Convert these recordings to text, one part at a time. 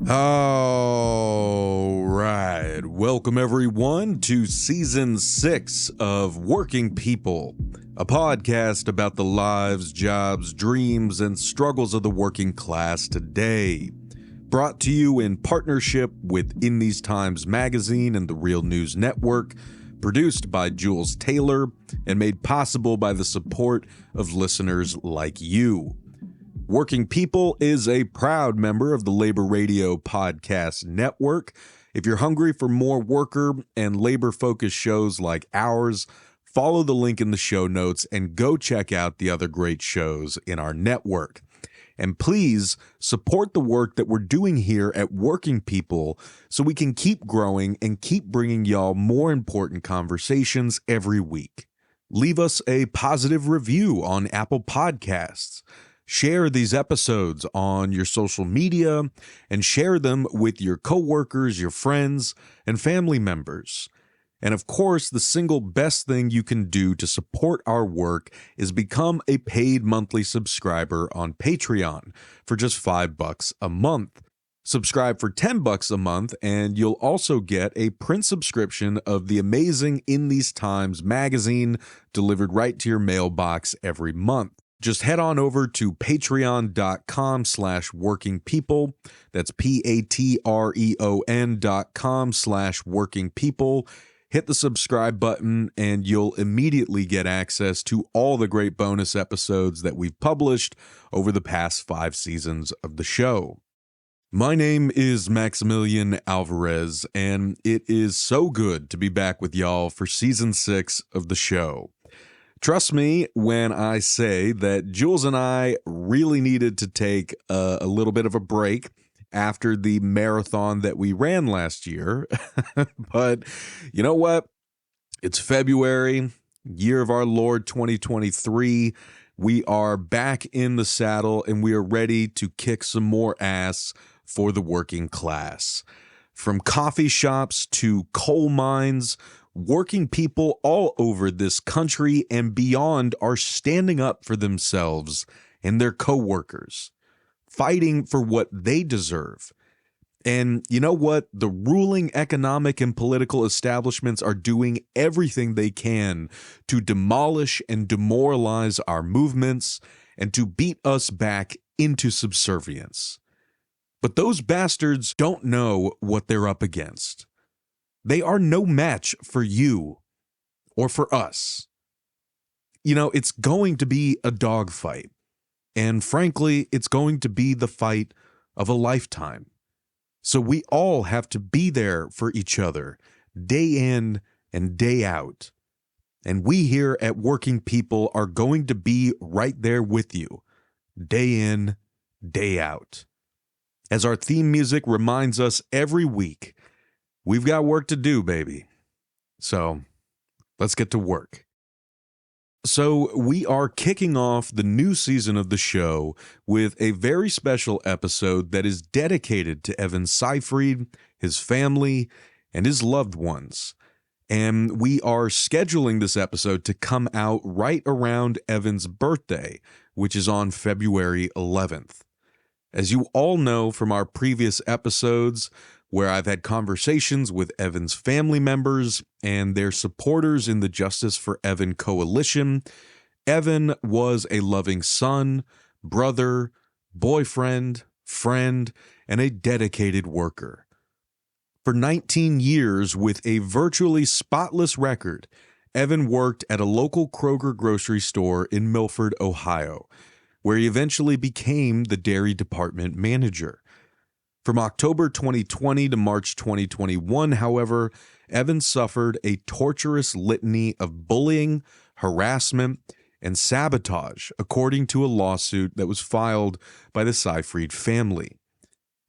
All right. Welcome, everyone, to Season 6 of Working People, a podcast about the lives, jobs, dreams, and struggles of the working class today. Brought to you in partnership with In These Times magazine and the Real News Network, produced by Jules Taylor, and made possible by the support of listeners like you. Working People is a proud member of the Labor Radio Podcast Network. If you're hungry for more worker and labor-focused shows like ours, follow the link in the show notes and go check out the other great shows in our network. And please support the work that we're doing here at Working People so we can keep growing and keep bringing y'all more important conversations every week. Leave us a positive review on Apple Podcasts. Share these episodes on your social media and share them with your coworkers, your friends, and family members. And of course, the single best thing you can do to support our work is become a paid monthly subscriber on Patreon for just $5 a month. Subscribe for $10 a month, and you'll also get a print subscription of the amazing In These Times magazine delivered right to your mailbox every month. Just head on over to patreon.com/workingpeople. That's patreon.com/workingpeople. Hit the subscribe button and you'll immediately get access to all the great bonus episodes that we've published over the past 5 seasons of the show. My name is Maximilian Alvarez, and it is so good to be back with y'all for Season 6 of the show. Trust me when I say that Jules and I really needed to take a little bit of a break after the marathon that we ran last year. But you know what? It's February, year of our Lord 2023. We are back in the saddle and we are ready to kick some more ass for the working class. From coffee shops to coal mines, working people all over this country and beyond are standing up for themselves and their coworkers, fighting for what they deserve. And you know what? The ruling economic and political establishments are doing everything they can to demolish and demoralize our movements and to beat us back into subservience. But those bastards don't know what they're up against. They are no match for you or for us. You know, it's going to be a dogfight. And frankly, it's going to be the fight of a lifetime. So we all have to be there for each other, day in and day out. And we here at Working People are going to be right there with you, day in, day out. As our theme music reminds us every week, we've got work to do, baby. So let's get to work. So we are kicking off the new season of the show with a very special episode that is dedicated to Evan Seyfried, his family, and his loved ones. And we are scheduling this episode to come out right around Evan's birthday, which is on February 11th. As you all know from our previous episodes, where I've had conversations with Evan's family members and their supporters in the Justice for Evan Coalition, Evan was a loving son, brother, boyfriend, friend, and a dedicated worker. For 19 years, with a virtually spotless record, Evan worked at a local Kroger grocery store in Milford, Ohio, where he eventually became the dairy department manager. From October 2020 to March 2021, however, Evan suffered a torturous litany of bullying, harassment, and sabotage, according to a lawsuit that was filed by the Seyfried family.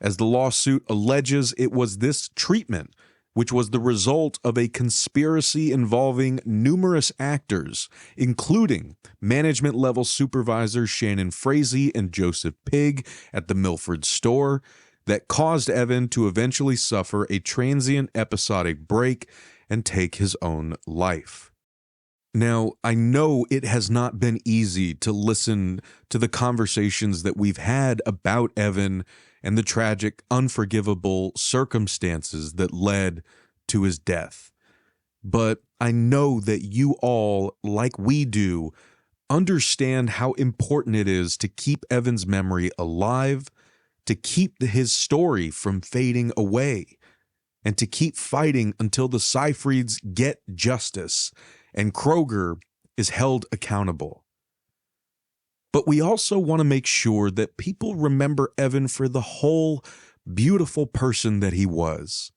As the lawsuit alleges, it was this treatment which was the result of a conspiracy involving numerous actors, including management-level supervisors Shannon, Frazee, and Joseph Pigg at the Milford store, that caused Evan to eventually suffer a transient episodic break and take his own life. Now, I know it has not been easy to listen to the conversations that we've had about Evan and the tragic, unforgivable circumstances that led to his death. But I know that you all, like we do, understand how important it is to keep Evan's memory alive, to keep his story from fading away, and to keep fighting until the Seyfrieds get justice and Kroger is held accountable. But we also want to make sure that people remember Evan for the whole beautiful person that he was,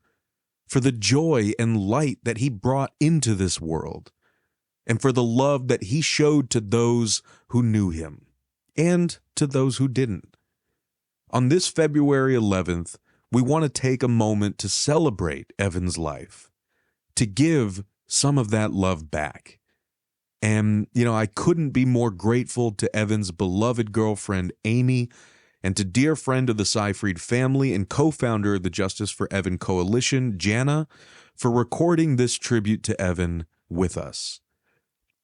for the joy and light that he brought into this world, and for the love that he showed to those who knew him and to those who didn't. On this February 11th, we want to take a moment to celebrate Evan's life, to give some of that love back. And, I couldn't be more grateful to Evan's beloved girlfriend, Amy, and to dear friend of the Seyfried family and co-founder of the Justice for Evan Coalition, Jana, for recording this tribute to Evan with us.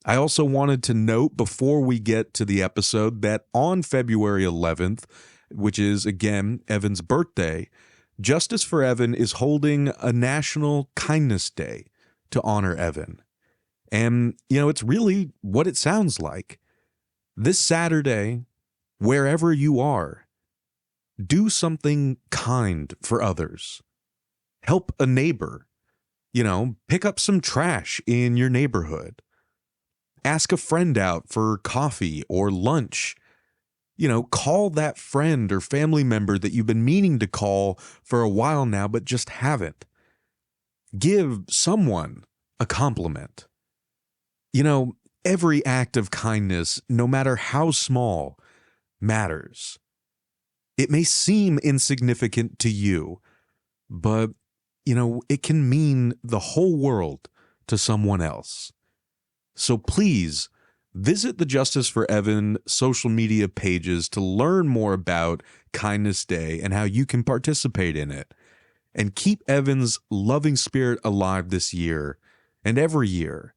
I also wanted to note before we get to the episode that on February 11th, which is, again, Evan's birthday, Justice for Evan is holding a National Kindness Day to honor Evan. And, it's really what it sounds like. This Saturday, wherever you are, do something kind for others. Help a neighbor. Pick up some trash in your neighborhood. Ask a friend out for coffee or lunch. Call that friend or family member that you've been meaning to call for a while now, but just haven't. Give someone a compliment. Every act of kindness, no matter how small, matters. It may seem insignificant to you, but, it can mean the whole world to someone else. So please visit the Justice for Evan social media pages to learn more about Kindness Day and how you can participate in it. And keep Evan's loving spirit alive this year and every year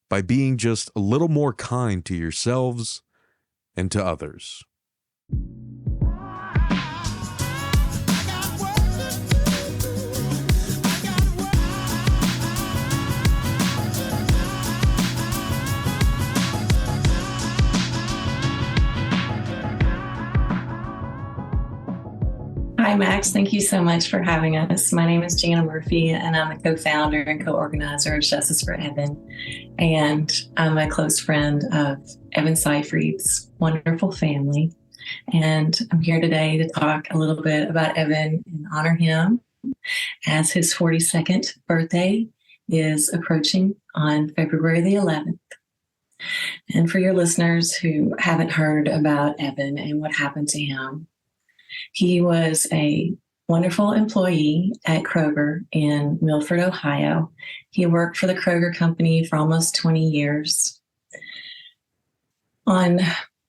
by being just a little more kind to yourselves and to others. Hi, Max. Thank you so much for having us. My name is Jana Murphy, and I'm the co-founder and co-organizer of Justice for Evan. And I'm a close friend of Evan Seyfried's wonderful family. And I'm here today to talk a little bit about Evan and honor him as his 42nd birthday is approaching on February the 11th. And for your listeners who haven't heard about Evan and what happened to him, he was a wonderful employee at Kroger in Milford, Ohio. He worked for the Kroger company for almost 20 years. On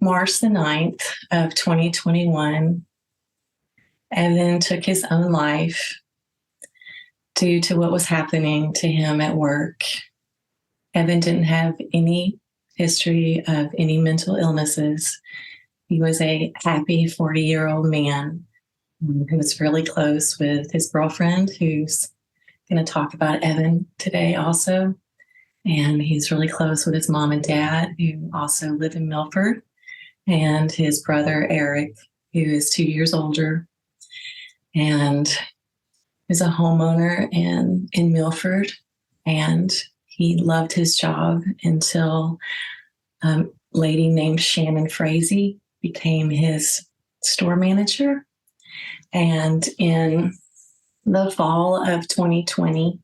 March the 9th of 2021, Evan took his own life due to what was happening to him at work. Evan didn't have any history of any mental illnesses. He was a happy 40-year-old man who was really close with his girlfriend, who's going to talk about Evan today also. And he's really close with his mom and dad, who also live in Milford, and his brother, Eric, who is 2 years older and is a homeowner in Milford. And he loved his job until a lady named Shannon Frazee became his store manager. And in the fall of 2020,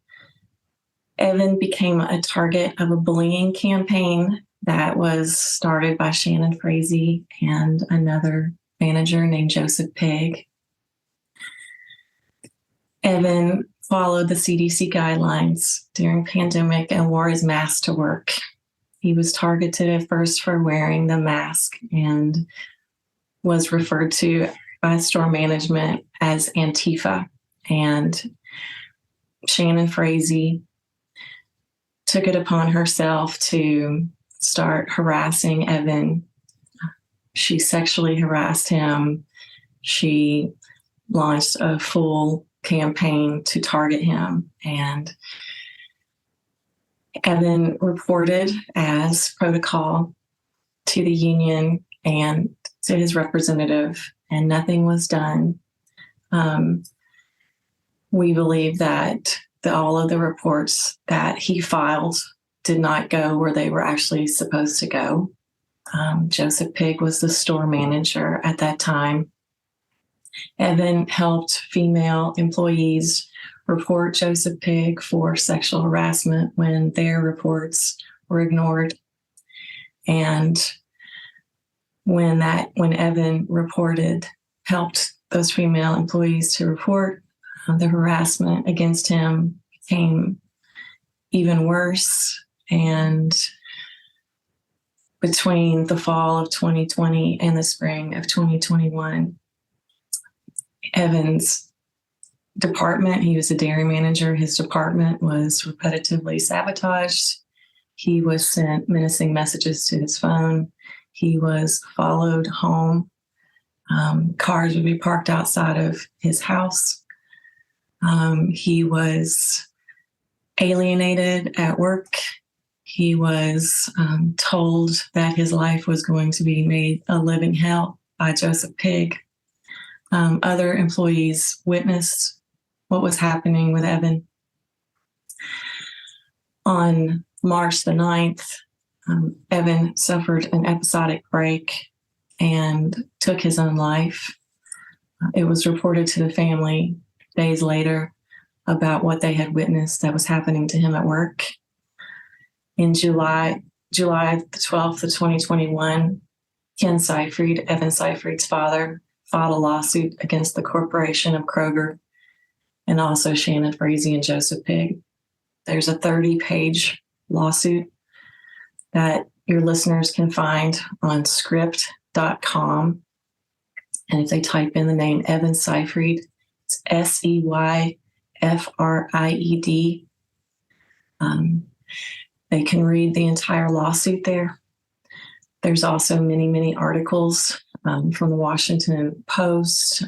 Evan became a target of a bullying campaign that was started by Shannon Frazee and another manager named Pigg. Evan followed the CDC guidelines during pandemic and wore his mask to work. He was targeted at first for wearing the mask and was referred to by store management as Antifa. And Shannon Frazee took it upon herself to start harassing Evan. She sexually harassed him. She launched a full campaign to target him. And Evan reported as protocol to the union and to his representative, and nothing was done. We believe that all of the reports that he filed did not go where they were actually supposed to go. Joseph Pigg was the store manager at that time. Evan helped female employees report Joseph Pigg for sexual harassment when their reports were ignored. And when Evan helped those female employees to report, the harassment against him became even worse. And between the fall of 2020 and the spring of 2021, Evan's department, he was a dairy manager, his department was repetitively sabotaged. He was sent menacing messages to his phone. He was followed home. Cars would be parked outside of his house. He was alienated at work. He was told that his life was going to be made a living hell by Joseph Pigg. Other employees witnessed what was happening with Evan. On March the 9th, Evan suffered an episodic break and took his own life. It was reported to the family days later about what they had witnessed that was happening to him at work. In July the 12th of 2021, Ken Seyfried, Evan Seyfried's father, filed a lawsuit against the corporation of Kroger and also Shannon, Frazee, and Joseph Pigg. There's a 30-page lawsuit that your listeners can find on script.com. And if they type in the name Evan Seyfried, it's Seyfried. They can read the entire lawsuit there. There's also many, many articles from the Washington Post,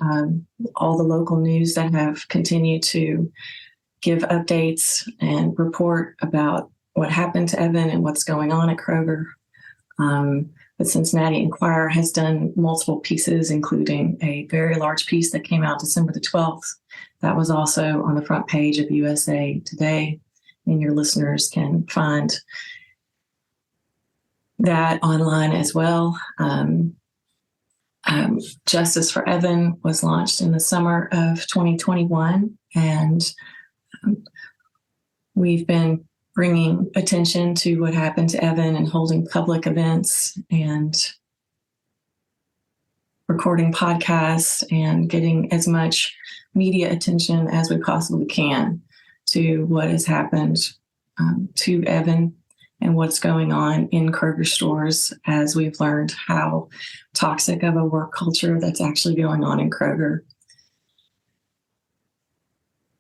all the local news that have continued to give updates and report about what happened to Evan and what's going on at Kroger. The Cincinnati Enquirer has done multiple pieces, including a very large piece that came out December the 12th. That was also on the front page of USA Today, and your listeners can find that online as well. Justice for Evan was launched in the summer of 2021, and we've been bringing attention to what happened to Evan and holding public events and recording podcasts and getting as much media attention as we possibly can to what has happened to Evan and what's going on in Kroger stores, as we've learned how toxic of a work culture that's actually going on in Kroger.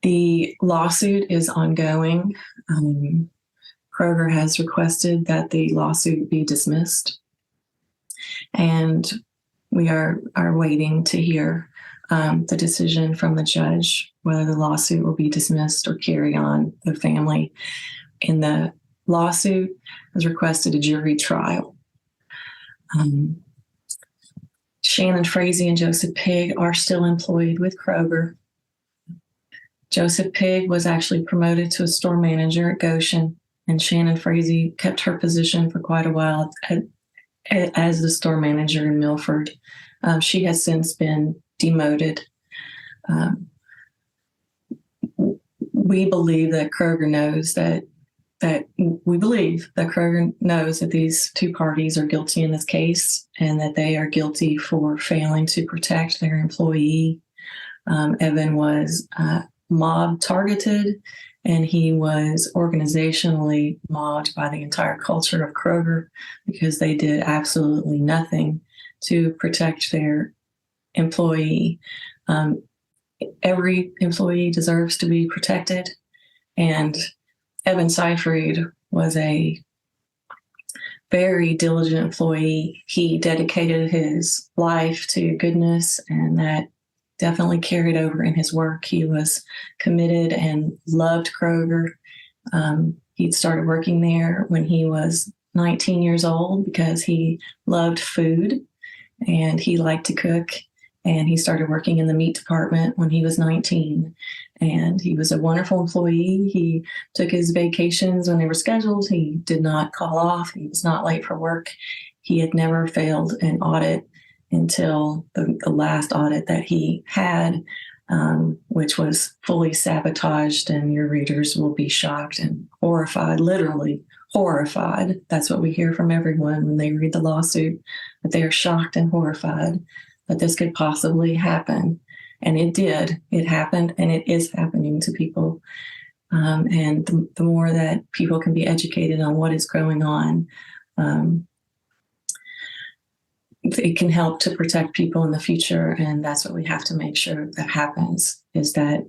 The lawsuit is ongoing. Kroger has requested that the lawsuit be dismissed, and we are waiting to hear the decision from the judge whether the lawsuit will be dismissed or carry on. The family in the lawsuit has requested a jury trial. Shannon, Frazee, and Joseph Pigg are still employed with Kroger. Joseph Pigg was actually promoted to a store manager at Goshen, and Shannon Frazee kept her position for quite a while as the store manager in Milford. She has since been demoted. We believe that Kroger knows that Kroger knows that these two parties are guilty in this case and that they are guilty for failing to protect their employee. Evan was mob targeted, and he was organizationally mobbed by the entire culture of Kroger because they did absolutely nothing to protect their employee. Every employee deserves to be protected, and Evan Seyfried was a very diligent employee. He dedicated his life to goodness, and that definitely carried over in his work. He was committed and loved Kroger. He'd started working there when he was 19 years old because he loved food and he liked to cook. And he started working in the meat department when he was 19. And he was a wonderful employee. He took his vacations when they were scheduled. He did not call off. He was not late for work. He had never failed an audit until the last audit that he had, which was fully sabotaged. And your readers will be shocked and horrified, literally horrified. That's what we hear from everyone when they read the lawsuit, that they are shocked and horrified that this could possibly happen. And it did. It happened, and it is happening to people. And the more that people can be educated on what is going on, it can help to protect people in the future. And that's what we have to make sure that happens, is that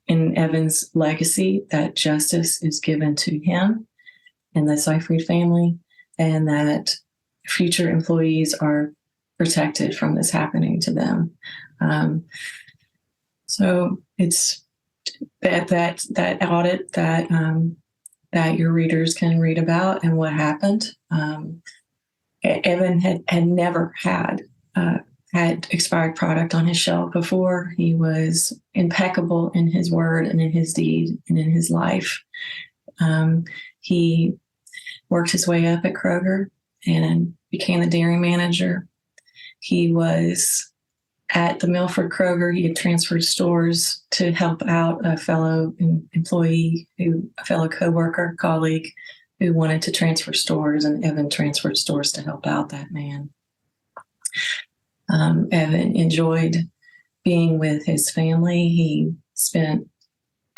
in Evan's legacy, that justice is given to him and the Seyfried family, and that future employees are protected from this happening to them. So it's that audit that your readers can read about and what happened. Evan had never had expired product on his shelf before. He was impeccable in his word and in his deed and in his life. He worked his way up at Kroger and became the dairy manager. He was at the Milford Kroger. He had transferred stores to help out a fellow employee, a fellow coworker, colleague who wanted to transfer stores, and Evan transferred stores to help out that man. Evan enjoyed being with his family. He spent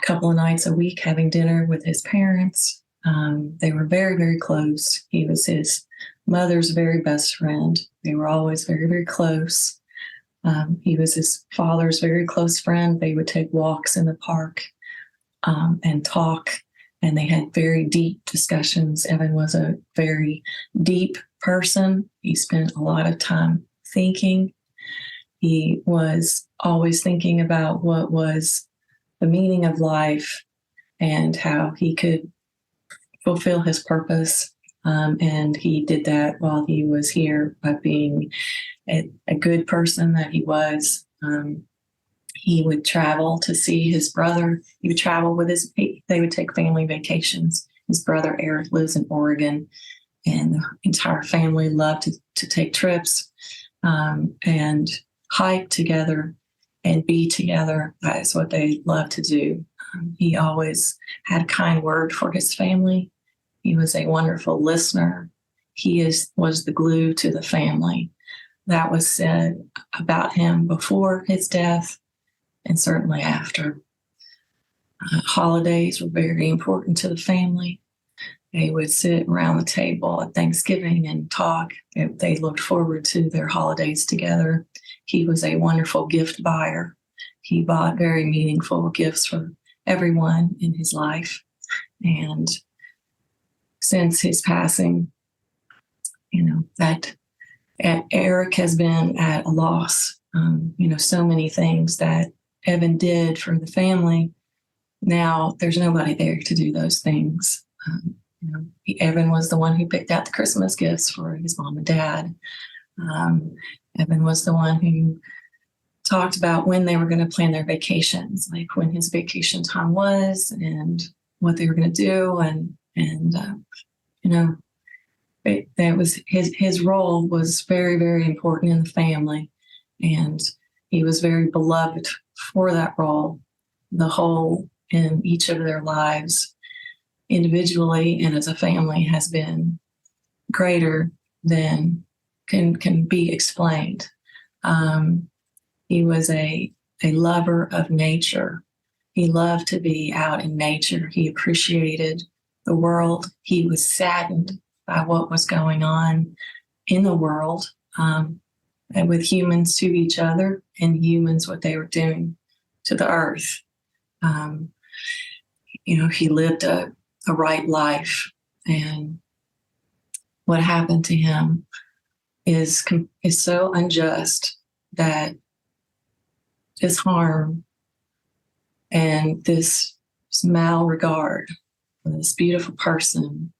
a couple of nights a week having dinner with his parents. They were very, very close. He was his mother's very best friend. They were always very, very close. He was his father's very close friend. They would take walks in the park and talk, and they had very deep discussions. Evan was a very deep person. He spent a lot of time thinking. He was always thinking about what was the meaning of life and how he could fulfill his purpose. And he did that while he was here by being a good person that he was. He would travel to see his brother. He would travel with they would take family vacations. His brother Eric lives in Oregon, and the entire family loved to take trips and hike together and be together. That is what they loved to do. He always had a kind word for his family. He was a wonderful listener. He was the glue to the family. That was said about him before his death and certainly after. Holidays were very important to the family. They would sit around the table at Thanksgiving and talk. They looked forward to their holidays together. He was a wonderful gift buyer. He bought very meaningful gifts for everyone in his life. And since his passing, that Eric has been at a loss. So many things that Evan did for the family. Now there's nobody there to do those things. Evan was the one who picked out the Christmas gifts for his mom and dad. Evan was the one who talked about when they were going to plan their vacations, like when his vacation time was and what they were going to do. That was his role was very, very important in the family. And he was very beloved for that role, the whole in each of their lives, individually and as a family, has been greater than can be explained. He was a lover of nature. He loved to be out in nature. He appreciated the world. He was saddened by what was going on in the world, and with humans to each other and humans what they were doing to the earth. He lived a right life, and what happened to him is so unjust that this harm and this malregard for this beautiful person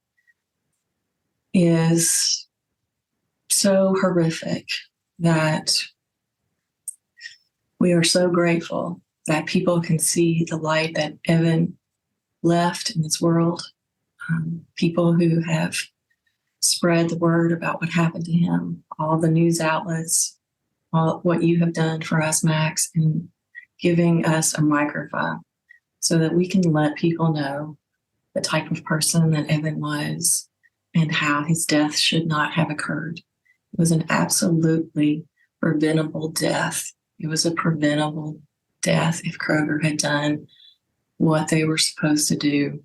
is so horrific that we are so grateful that people can see the light that Evan left in this world. People who have spread the word about what happened to him, all the news outlets, all what you have done for us, Max, in giving us a microphone so that we can let people know the type of person that Evan was and how his death should not have occurred. It was an absolutely preventable death. It was a preventable death if Kroger had done what they were supposed to do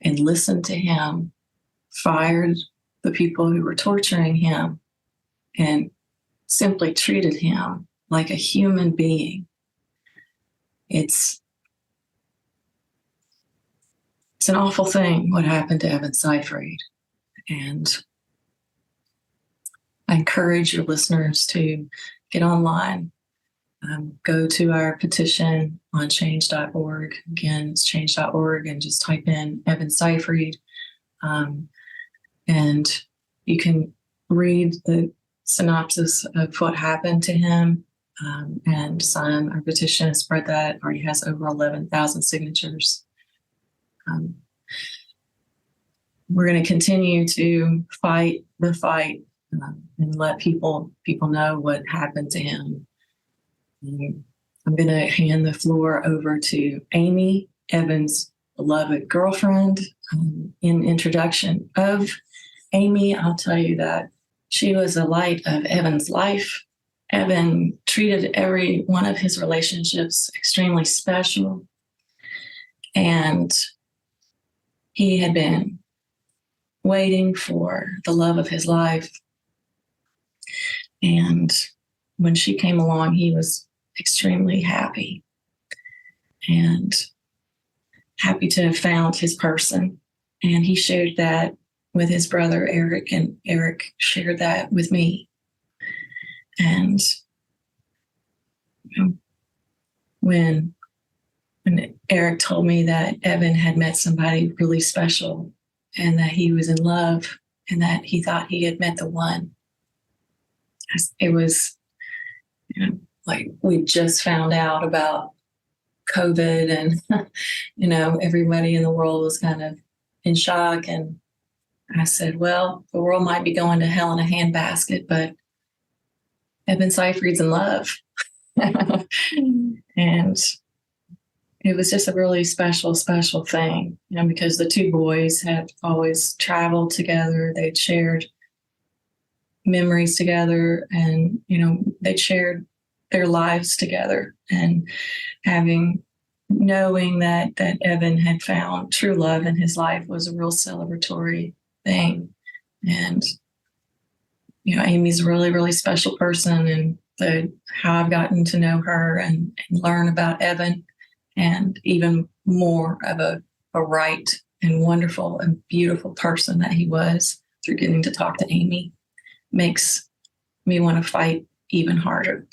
and listened to him, fired the people who were torturing him, and simply treated him like a human being. It's an awful thing what happened to Evan Seyfried. And I encourage your listeners to get online, go to our petition on change.org. Again, it's change.org, and just type in Evan Seyfried. And you can read the synopsis of what happened to him and sign our petition and spread that. It already has over 11,000 signatures. We're going to continue to fight the fight and let people know what happened to him. I'm going to hand the floor over to Amy, Evan's beloved girlfriend. In introduction of Amy, I'll tell you that she was the light of Evan's life. Evan treated every one of his relationships extremely special. And he had been waiting for the love of his life. And when she came along, he was extremely happy and happy to have found his person. And he shared that with his brother, Eric, and Eric shared that with me. And when Eric told me that Evan had met somebody really special and that he was in love and that he thought he had met the one, it was, like we just found out about COVID and, everybody in the world was kind of in shock. And I said, well, the world might be going to hell in a handbasket, but Evan Seyfried's in love. And it was just a really special, special thing, because the two boys had always traveled together. They'd shared memories together and, they'd shared their lives together, and knowing that Evan had found true love in his life was a real celebratory thing. And, Amy's a really, really special person, and how I've gotten to know her and learn about Evan, and even more of a right and wonderful and beautiful person that he was through getting to talk to Amy, makes me want to fight even harder.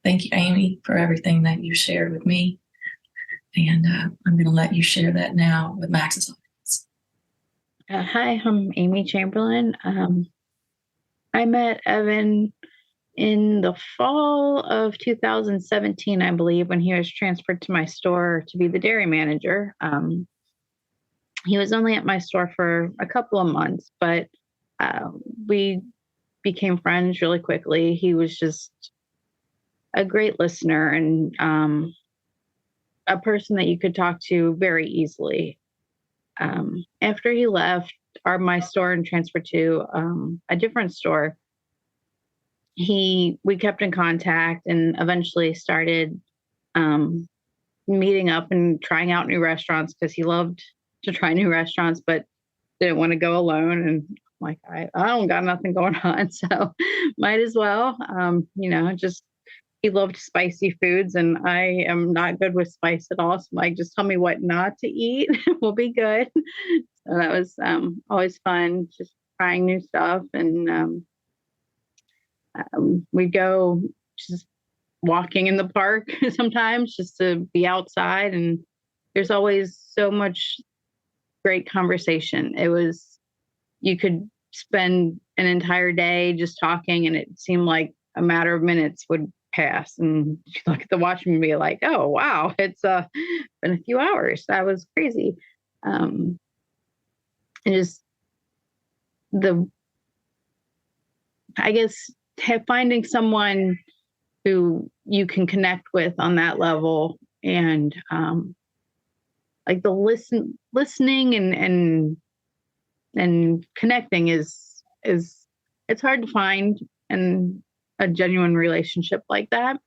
Thank you, Amy, for everything that you shared with me. And I'm going to let you share that now with Max's audience. Hi, I'm Amy Chamberlin. I met Evan in the fall of 2017, I believe, when he was transferred to my store to be the dairy manager. He was only at my store for a couple of months, but we became friends really quickly. He was just a great listener and a person that you could talk to very easily. After he left my store and transferred to a different store, we kept in contact and eventually started meeting up and trying out new restaurants, because he loved to try new restaurants but didn't want to go alone. And like, I don't got nothing going on, so might as well. He loved spicy foods, and I am not good with spice at all. So like, just tell me what not to eat. We'll be good. So that was always fun, just trying new stuff. And we'd go just walking in the park sometimes just to be outside. And there's always so much great conversation. You could spend an entire day just talking and it seemed like a matter of minutes would pass. And you look at the watch and be like, oh, wow, it's been a few hours. That was crazy. And just finding someone who you can connect with on that level, and like the listening and connecting is it's hard to find in a genuine relationship like that.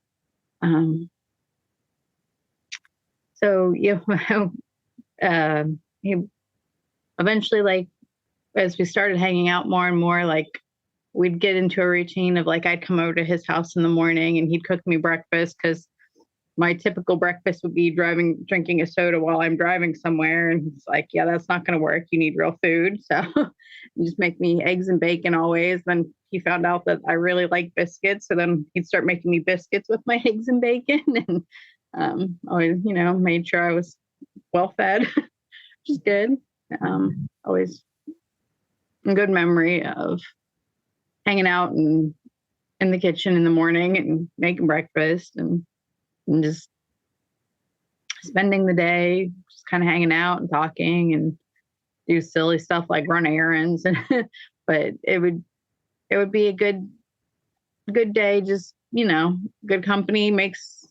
So he eventually, like, as we started hanging out more and more, like, we'd get into a routine of, like, I'd come over to his house in the morning and he'd cook me breakfast, because my typical breakfast would be drinking a soda while I'm driving somewhere. And it's like, yeah, that's not going to work. You need real food. So you just make me eggs and bacon always. Then he found out that I really like biscuits. So then he'd start making me biscuits with my eggs and bacon. And always, made sure I was well fed, which is good. Always a good memory of hanging out in the kitchen in the morning and making breakfast and just spending the day just kind of hanging out and talking and do silly stuff like run errands. But it would be a good day. Just, good company makes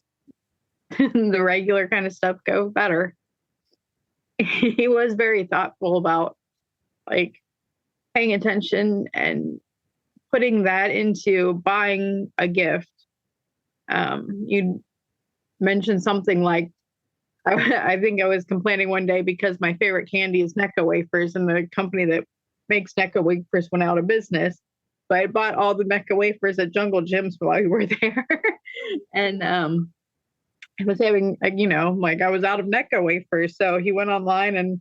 the regular kind of stuff go better. He was very thoughtful about, like, paying attention and putting that into buying a gift. You mentioned something like, I think I was complaining one day because my favorite candy is Necco wafers, and the company that makes Necco wafers went out of business. But I bought all the Necco wafers at Jungle Jim's while we were there. And I was having, I was out of Necco wafers. So he went online and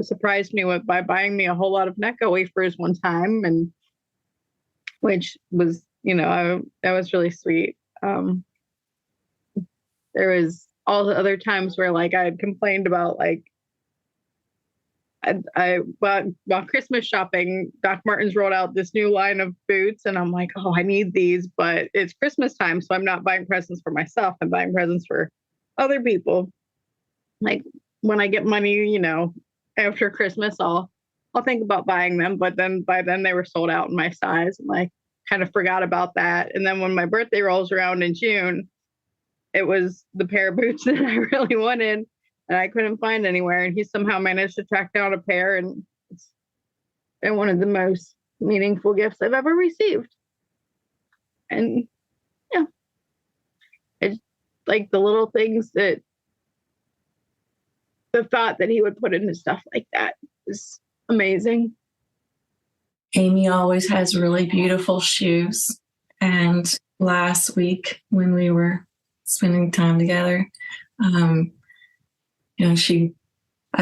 surprised me by buying me a whole lot of Necco wafers one time, and which was, that was really sweet. There was all the other times where, like, I had complained about, like, while Christmas shopping, Doc Martens rolled out this new line of boots, and I'm like, oh, I need these, but it's Christmas time, so I'm not buying presents for myself. I'm buying presents for other people. Like, when I get money, after Christmas, I'll think about buying them, but then by then they were sold out in my size, and, like, kind of forgot about that. And then when my birthday rolls around in June, it was the pair of boots that I really wanted, and I couldn't find anywhere. And he somehow managed to track down a pair, and it's been one of the most meaningful gifts I've ever received. And yeah, it's like the little things that the thought that he would put into stuff like that is amazing. Amy always has really beautiful shoes. And last week when we were spending time together, I've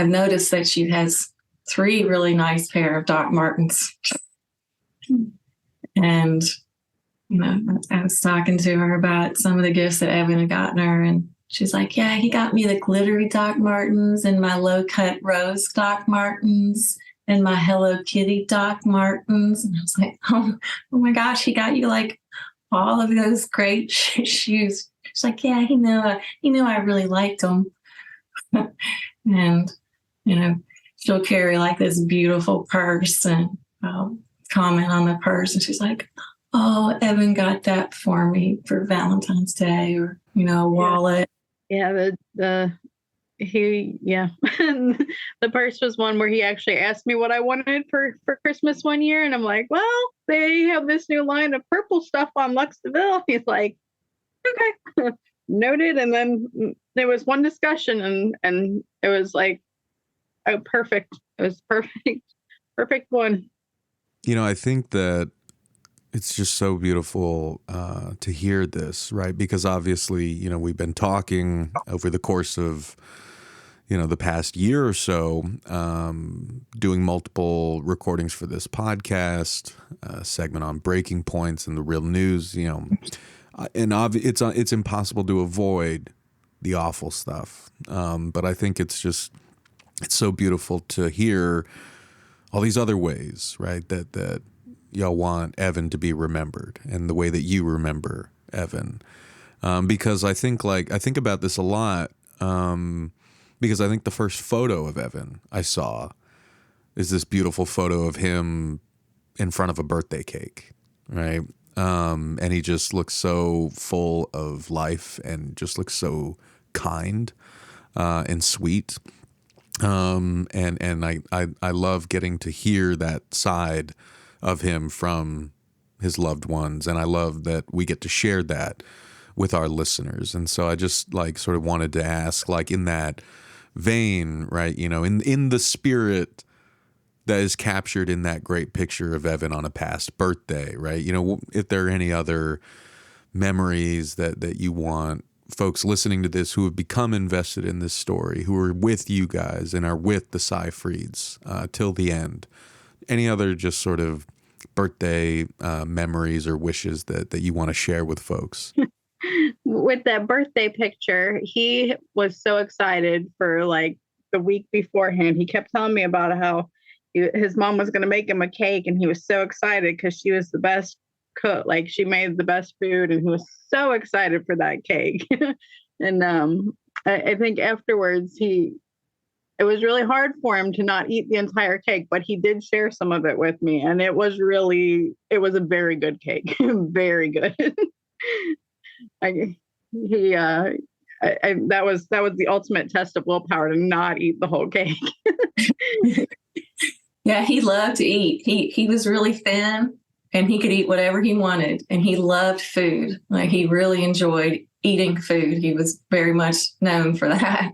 noticed that she has 3 really nice pair of Doc Martens. And, I was talking to her about some of the gifts that Evan had gotten her, and she's like, yeah, he got me the glittery Doc Martens and my low-cut rose Doc Martens and my Hello Kitty Doc Martens. And I was like, oh my gosh, he got you, like, all of those great shoes. She's like, yeah, he knew I really liked them. And, she'll carry, like, this beautiful purse, and I'll comment on the purse, and she's like, oh, Evan got that for me for Valentine's Day, or, a wallet. Yeah, the purse was one where he actually asked me what I wanted for Christmas one year, and I'm like, well, they have this new line of purple stuff on Lux DeVille. He's like, okay, noted. And then there was one discussion, and it was like, oh, perfect. It was perfect one. I think that it's just so beautiful to hear this, right? Because obviously, we've been talking over the course of, the past year or so, doing multiple recordings for this podcast, segment on breaking points and the real news, it's impossible to avoid the awful stuff. But I think it's so beautiful to hear all these other ways, right? That y'all want Evan to be remembered, and the way that you remember Evan. Because I think about this a lot. Because I think the first photo of Evan I saw is this beautiful photo of him in front of a birthday cake, right? And he just looks so full of life and just looks so kind and sweet. And I love getting to hear that side of him from his loved ones, and I love that we get to share that with our listeners. And so I just sort of wanted to ask, in that vein, right? In the spirit that is captured in that great picture of Evan on a past birthday, right? If there are any other memories that you want folks listening to this who have become invested in this story, who are with you guys and are with the Seyfrieds till the end, any other just sort of birthday memories or wishes that you want to share with folks? With that birthday picture, he was so excited for the week beforehand. He kept telling me about how his mom was going to make him a cake, and he was so excited because she was the best cook. She made the best food, and he was so excited for that cake. And I think afterwards it was really hard for him to not eat the entire cake, but he did share some of it with me, and it was a very good cake. Very good. That was the ultimate test of willpower, to not eat the whole cake. Yeah, he loved to eat. He was really thin, and he could eat whatever he wanted, and he loved food. He really enjoyed eating food. He was very much known for that.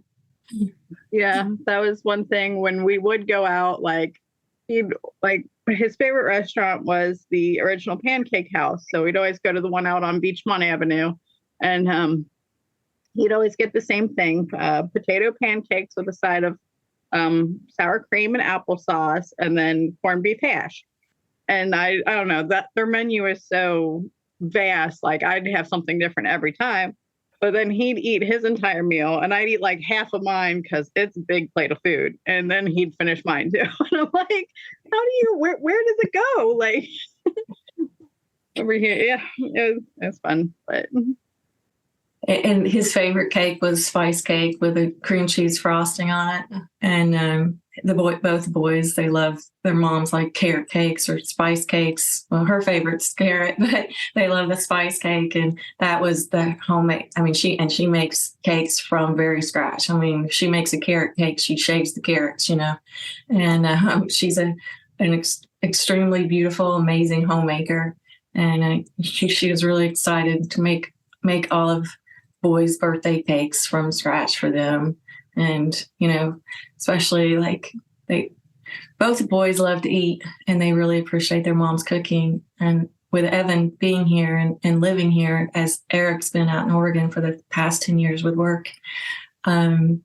Yeah, that was one thing when we would go out, his favorite restaurant was the Original Pancake House. So we'd always go to the one out on Beachmont Avenue, and he'd always get the same thing, potato pancakes with a side of sour cream and applesauce, and then corned beef hash. And I don't know, that their menu is so vast. I'd have something different every time. But then he'd eat his entire meal, and I'd eat half of mine because it's a big plate of food. And then he'd finish mine too. And I'm like, where does it go? Over here. Yeah, it was fun. But And his favorite cake was spice cake with a cream cheese frosting on it. And both boys, they love their mom's carrot cakes or spice cakes. Well, her favorite's carrot, but they love the spice cake. And that was the homemade. She makes cakes from very scratch. She makes a carrot cake, she shaves the carrots, And she's an extremely beautiful, amazing homemaker. And she was really excited to make all of boys' birthday cakes from scratch for them. And, especially both the boys love to eat, and they really appreciate their mom's cooking. And with Evan being here and living here, as Eric's been out in Oregon for the past 10 years with work, Evan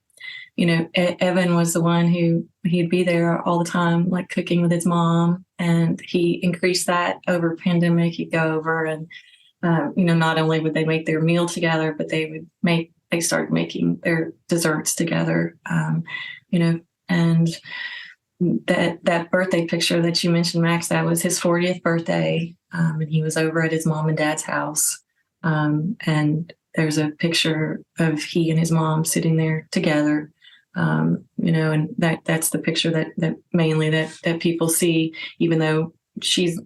was the one who he'd be there all the time, cooking with his mom. And he increased that over pandemic. He'd go over and, not only would they make their meal together, but they started making their desserts together, and that birthday picture that you mentioned, Max, that was his 40th birthday. And he was over at his mom and dad's house. And there's a picture of he and his mom sitting there together. And that's the picture that mainly that people see, even though she's,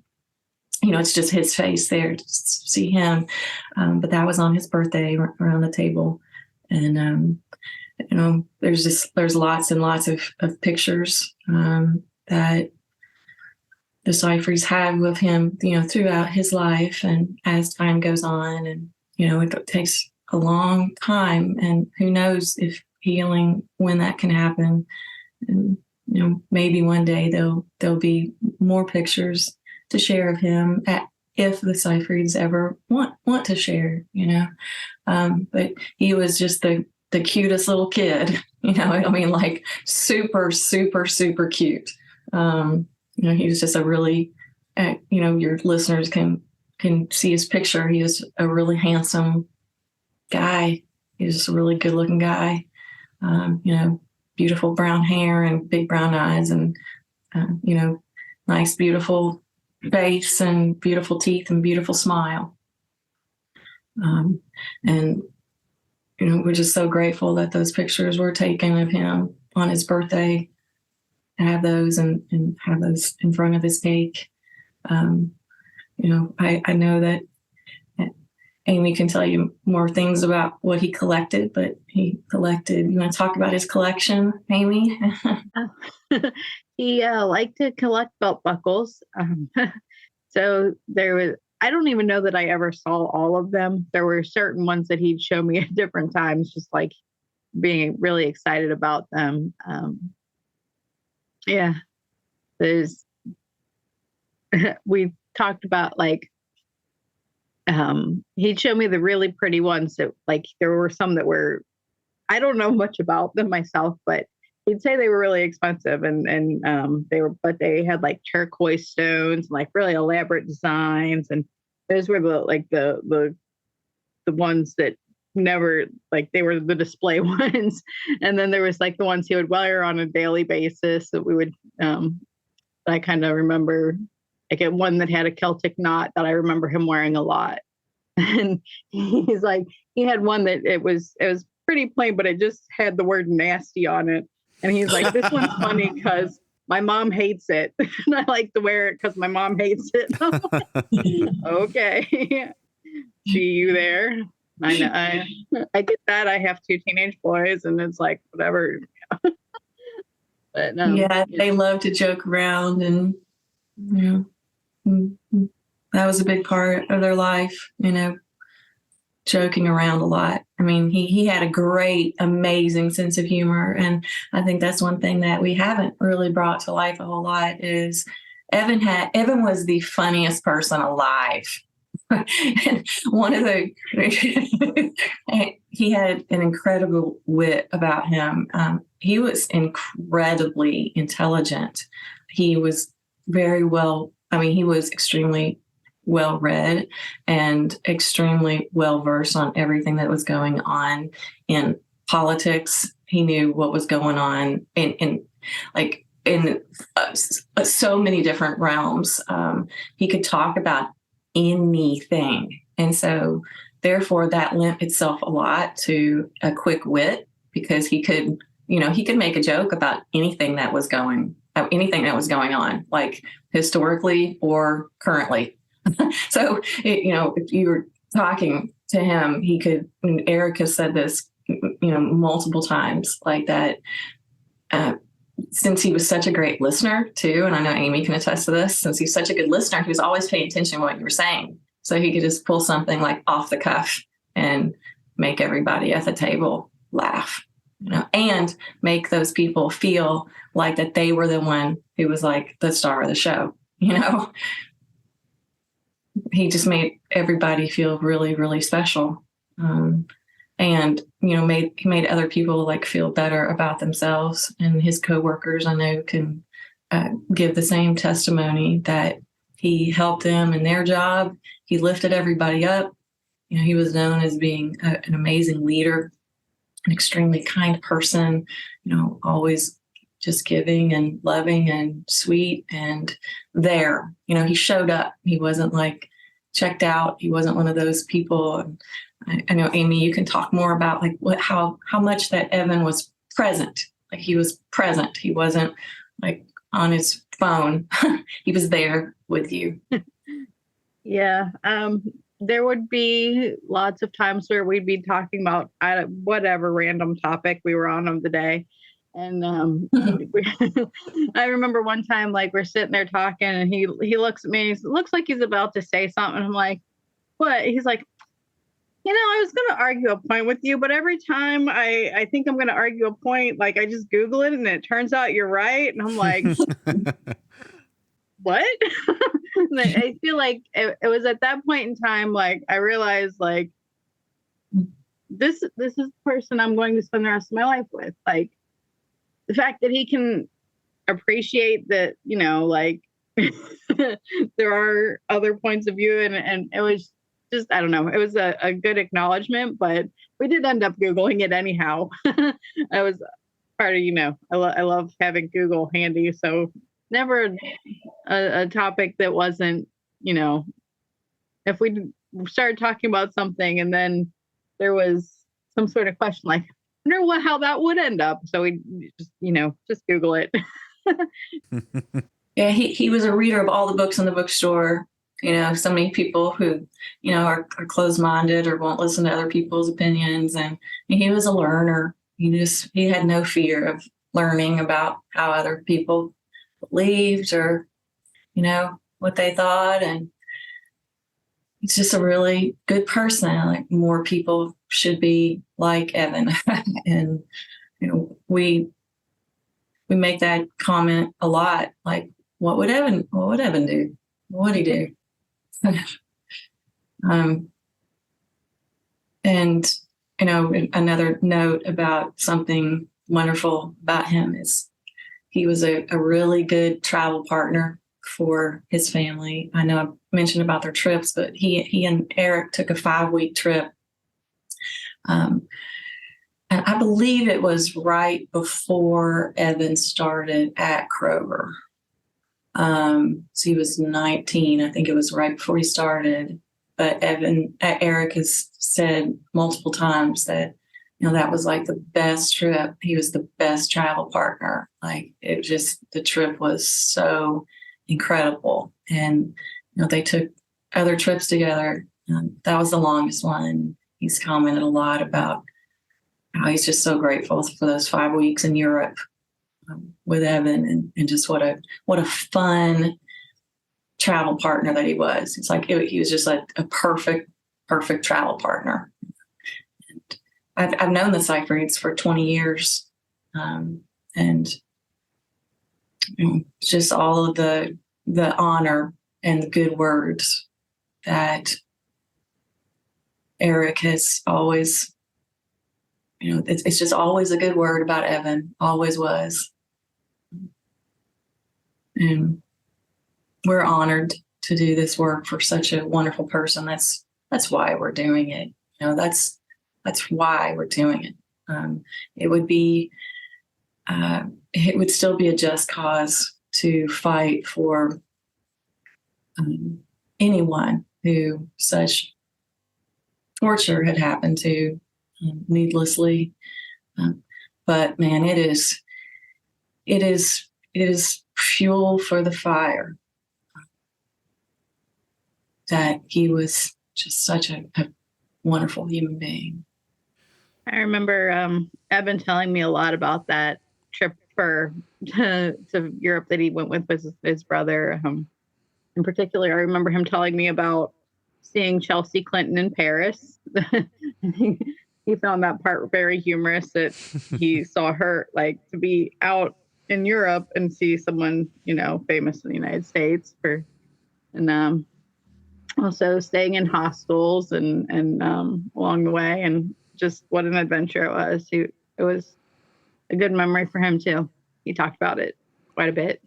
it's just his face there to see him. But that was on his birthday around the table. And, there's lots and lots of pictures that the Seyfrieds have of him, throughout his life and as time goes on. And, it takes a long time, and who knows if healing, when that can happen. And, maybe one day there'll be more pictures to share of him if the Seyfrieds ever want to share, but he was just the cutest little kid, super, super, super cute. He was just a really, your listeners can can see his picture, he was a really handsome guy. He was just a really good looking guy. Beautiful brown hair and big brown eyes and, nice, beautiful face and beautiful teeth and beautiful smile. We're just so grateful that those pictures were taken of him on his birthday, and have those and have those in front of his cake. I know that Amy can tell you more things about what he collected, but you want to talk about his collection, Amy? He liked to collect belt buckles. So I don't even know that I ever saw all of them. There were certain ones that he'd show me at different times, just like being really excited about them. We talked about he'd show me the really pretty ones that there were some that were, I don't know much about them myself, but he'd say they were really expensive and they had turquoise stones, really elaborate designs. And those were the ones that never, they were the display ones. And then there was the ones he would wear on a daily basis that we would, I kind of remember one that had a Celtic knot that I remember him wearing a lot. And he's he had one that it was pretty plain, but it just had the word nasty on it. And he's this one's funny because my mom hates it. And I like to wear it because my mom hates it. Okay. See you there. I know. I get that. I have 2 teenage boys and it's whatever. But they love to joke around and, that was a big part of their life, joking around a lot. I mean, he had a great, amazing sense of humor. And I think that's one thing that we haven't really brought to life a whole lot is Evan was the funniest person alive. And one of he had an incredible wit about him. He was incredibly intelligent. He was he was extremely well read and extremely well versed on everything that was going on in politics. He knew what was going on in so many different realms. He could talk about anything, and so therefore that lent itself a lot to a quick wit because he could make a joke about anything that was going on, historically or currently. So, if you were talking to him, he could, Eric has said this, multiple times that, since he was such a great listener too, and I know Amy can attest to this, since he's such a good listener, he was always paying attention to what you were saying. So he could just pull something off the cuff and make everybody at the table laugh, and make those people feel that they were the one who was the star of the show, He just made everybody feel really, really special. And, made other people feel better about themselves. And his coworkers, I know, can give the same testimony that he helped them in their job. He lifted everybody up. He was known as being an amazing leader, an extremely kind person, always just giving and loving and sweet and there. He showed up. He wasn't checked out. He wasn't one of those people. I know, Amy, you can talk more about how much that Evan was present. He was present. He wasn't on his phone. He was there with you. Yeah. There would be lots of times where we'd be talking about whatever random topic we were on of the day. And I remember one time, we're sitting there talking and he looks at me, he looks like he's about to say something. I'm like, what? He's like, I was going to argue a point with you, but every time I think I'm going to argue a point, I just Google it and it turns out you're right. And I'm like, what? I feel like it was at that point in time, I realized this is the person I'm going to spend the rest of my life with. The fact that he can appreciate that, there are other points of view, and it was just, I don't know, it was a good acknowledgement, but we did end up Googling it anyhow. I was part of, I love having Google handy, so never a topic that wasn't, if we started talking about something and then there was some sort of question, like, I wonder how that would end up. So we just Google it. Yeah, he was a reader of all the books in the bookstore. So many people who, are closed-minded or won't listen to other people's opinions. And he was a learner. He had no fear of learning about how other people believed or, what they thought. And he's just a really good person. Like, more people should be like Evan. And, we make that comment a lot. Like, what would Evan do? What would he do? And, another note about something wonderful about him is he was a really good travel partner for his family. I know I mentioned about their trips, but he and Eric took a 5-week trip. And I believe it was right before Evan started at Kroger. So he was 19. I think it was right before he started. But Eric has said multiple times that, that was like the best trip. He was the best travel partner. Like, the trip was so incredible. And, they took other trips together. That was the longest one. He's commented a lot about how he's just so grateful for those 5 weeks in Europe with Evan, and just what a fun travel partner that he was. It's like he was just like a perfect travel partner. And I've known the Seyfrieds for 20 years, and just all of the honor and the good words that Eric has always, it's just always a good word about Evan, always was. And we're honored to do this work for such a wonderful person. That's why we're doing it. That's why we're doing it. It would still be a just cause to fight for anyone who such torture had happened to needlessly. But man, it is fuel for the fire that he was just such a wonderful human being. I remember Evan telling me a lot about that trip to Europe that he went with his brother. In particular, I remember him telling me about seeing Chelsea Clinton in Paris. He found that part very humorous, that he saw her, like, to be out in Europe and see someone, famous in the United States and also staying in hostels and along the way, and just what an adventure it was. It was a good memory for him too. He talked about it quite a bit.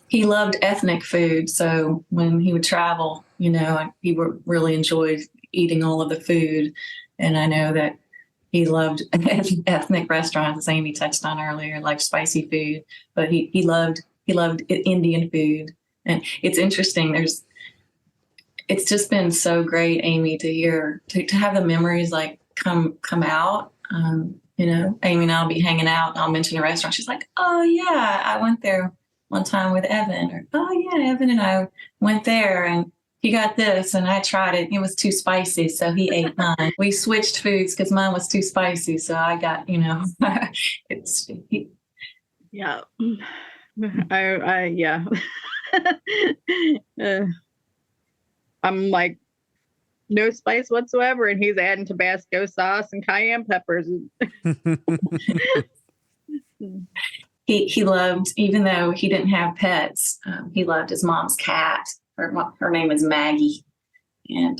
He loved ethnic food, so when he would travel, he would really enjoy eating all of the food. And I know that he loved ethnic restaurants, as Amy touched on earlier, like spicy food. But he loved Indian food. And it's interesting. It's just been so great, Amy, to hear to have the memories like come out. Amy and I'll be hanging out, and I'll mention a restaurant. She's like, "Oh yeah, I went there one time with Evan," or, "Oh yeah, Evan and I went there and he got this and I tried it. It was too spicy, so he ate mine." We switched foods because mine was too spicy, so I got, yeah. Yeah. I'm like, no spice whatsoever, and he's adding Tabasco sauce and cayenne peppers. He loved, even though he didn't have pets, he loved his mom's cat. Her name is Maggie, and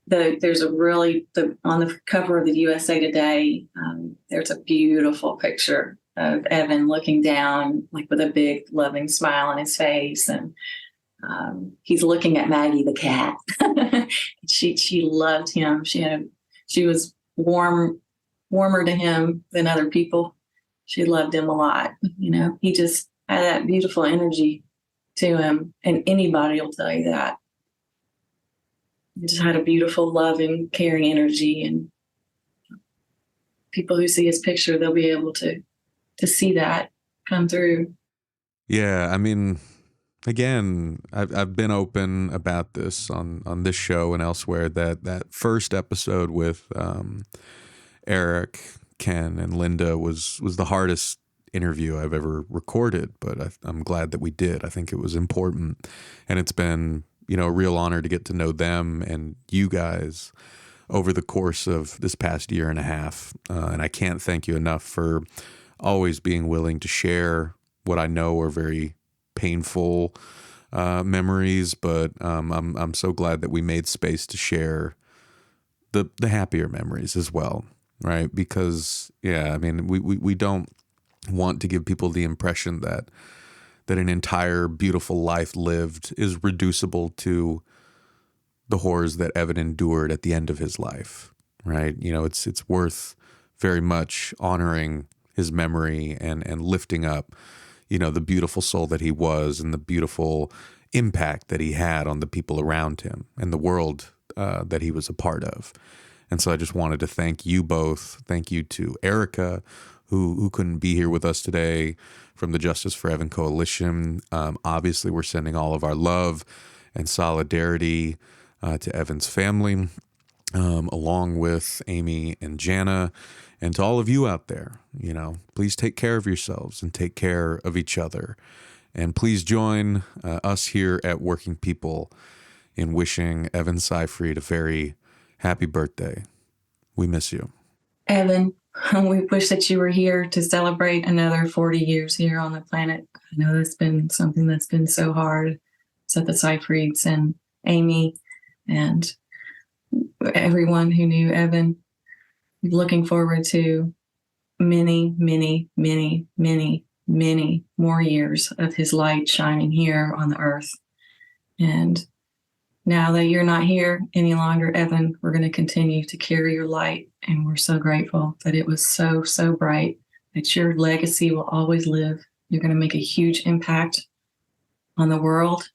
there's on the cover of the USA Today. There's a beautiful picture of Evan looking down, like with a big loving smile on his face. And he's looking at Maggie, the cat. She loved him. She was warmer to him than other people. She loved him a lot. He just had that beautiful energy to him, and anybody will tell you that. He just had a beautiful, loving, caring energy, and people who see his picture, they'll be able to see that come through. Yeah, I mean, again, I've been open about this on this show and elsewhere, that first episode with Eric, Ken, and Linda was the hardest interview I've ever recorded, but I'm glad that we did. I think it was important, and it's been a real honor to get to know them and you guys over the course of this past year and a half. And I can't thank you enough for always being willing to share what I know are very painful memories, but I'm so glad that we made space to share the happier memories as well, right? Because I mean, we don't want to give people the impression that an entire beautiful life lived is reducible to the horrors that Evan endured at the end of his life, right? It's worth very much honoring his memory and lifting up, the beautiful soul that he was and the beautiful impact that he had on the people around him and the world that he was a part of. And so I just wanted to thank you both. Thank you to Erica, who couldn't be here with us today, from the Justice for Evan Coalition. Obviously, we're sending all of our love and solidarity to Evan's family, along with Amy and Jana, and to all of you out there. Please take care of yourselves and take care of each other. And please join us here at Working People in wishing Evan Seyfried a very happy birthday. We miss you. Evan, we wish that you were here to celebrate another 40 years here on the planet. I know it's been something that's been so hard. So the Seyfrieds and Amy and everyone who knew Evan, looking forward to many, many, many, many, many more years of his light shining here on the earth. And now that you're not here any longer, Evan, we're going to continue to carry your light. And we're so grateful that it was so, so bright, that your legacy will always live. You're going to make a huge impact on the world.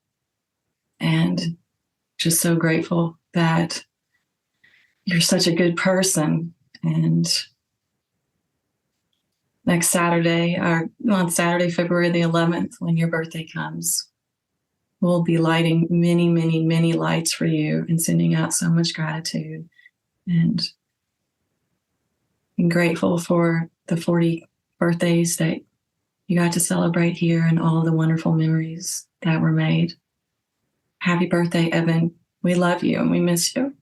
And just so grateful that you're such a good person. And next Saturday, or on Saturday, February the 11th, when your birthday comes, we'll be lighting many, many, many lights for you and sending out so much gratitude. And I'm grateful for the 40 birthdays that you got to celebrate here and all the wonderful memories that were made. Happy birthday, Evan. We love you and we miss you.